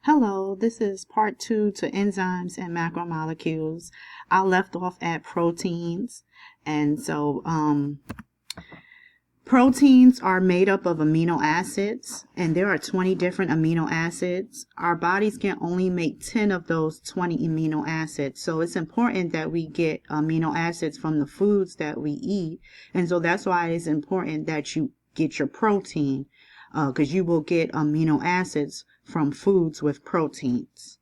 Hello, this is part 2 to enzymes and macromolecules. I left off at proteins. And so proteins are made up of amino acids, and there are 20 different amino acids. Our bodies can only make 10 of those 20 amino acids. So it's important that we get amino acids from the foods that we eat. And so that's why it's important that you get your protein, because you will get amino acids from foods with proteins.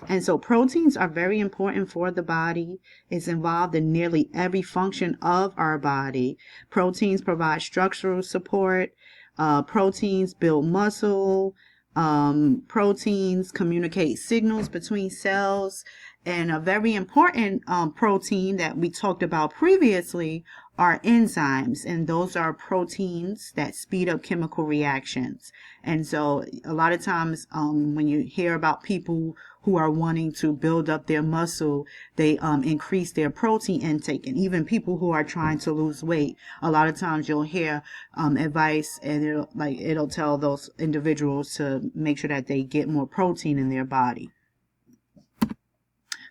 And so proteins are very important for the body. It's involved in nearly every function of our body. Proteins provide structural support. Proteins build muscle. Proteins communicate signals between cells. And a very important protein that we talked about previously are enzymes, and those are proteins that speed up chemical reactions. And so a lot of times when you hear about people who are wanting to build up their muscle, they increase their protein intake. And even people who are trying to lose weight, a lot of times you'll hear advice, and it'll tell those individuals to make sure that they get more protein in their body.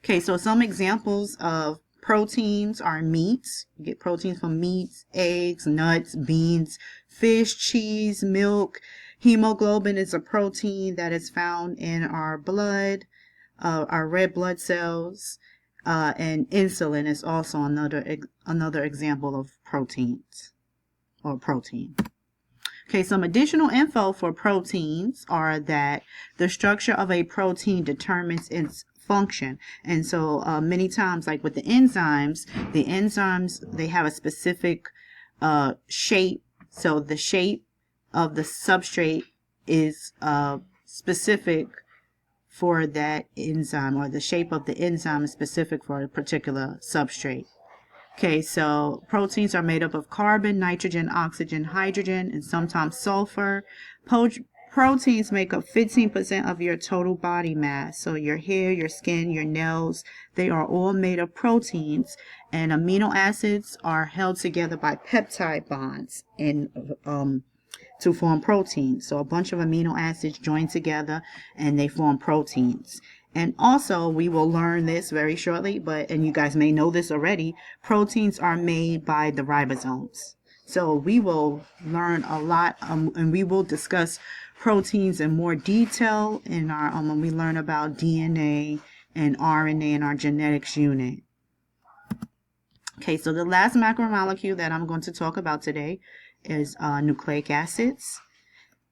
Okay, so some examples of proteins are meats. You get proteins from meats, eggs, nuts, beans, fish, cheese, milk. Hemoglobin is a protein that is found in our blood, our red blood cells, and insulin is also another example of proteins or protein. Okay, some additional info for proteins are that the structure of a protein determines its function. And so many times, like with the enzymes, they have a specific shape. So the shape of the substrate is specific for that enzyme, or the shape of the enzyme is specific for a particular substrate. Okay, so proteins are made up of carbon, nitrogen, oxygen, hydrogen, and sometimes sulfur. Proteins make up 15% of your total body mass. So your hair, your skin, your nails, they are all made of proteins. And amino acids are held together by peptide bonds to form proteins. So a bunch of amino acids join together and they form proteins. And also, we will learn this very shortly, and you guys may know this already, proteins are made by the ribosomes. So we will learn a lot, and we will discuss proteins in more detail in our when we learn about DNA and RNA in our genetics unit. Okay, so the last macromolecule that I'm going to talk about today is nucleic acids.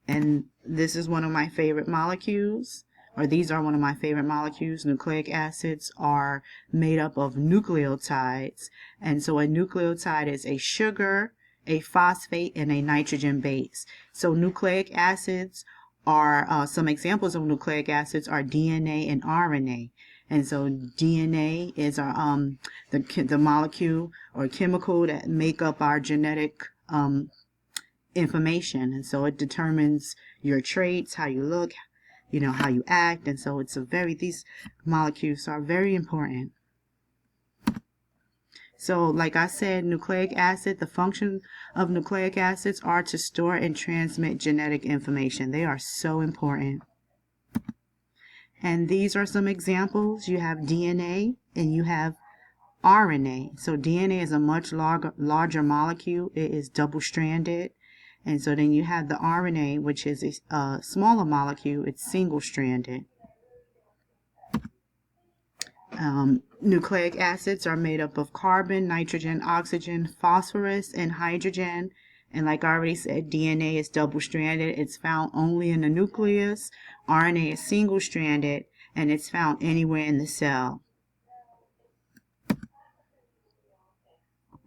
And this is one of my favorite molecules. These are one of my favorite molecules. Nucleic acids are made up of nucleotides. And so a nucleotide is a sugar, a phosphate, and a nitrogen base. So nucleic acids are, some examples of nucleic acids are DNA and RNA. And so DNA is the molecule or chemical that make up our genetic information. And so it determines your traits, how you look, how you act. And so these molecules are very important. So like I said, nucleic acid, the function of nucleic acids are to store and transmit genetic information. They are so important. And these are some examples. You have DNA and you have RNA. So DNA is a much larger molecule. It is double-stranded. And so then you have the RNA, which is a smaller molecule. It's single-stranded. Nucleic acids are made up of carbon, nitrogen, oxygen, phosphorus, and hydrogen. And like I already said, DNA is double-stranded. It's found only in the nucleus. RNA is single-stranded, and it's found anywhere in the cell.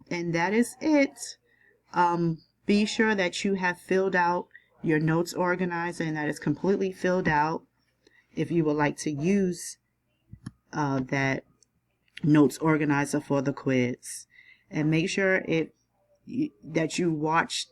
And that is it. Be sure that you have filled out your notes organizer and that it's completely filled out if you would like to use that notes organizer for the quiz. And make sure that you watch,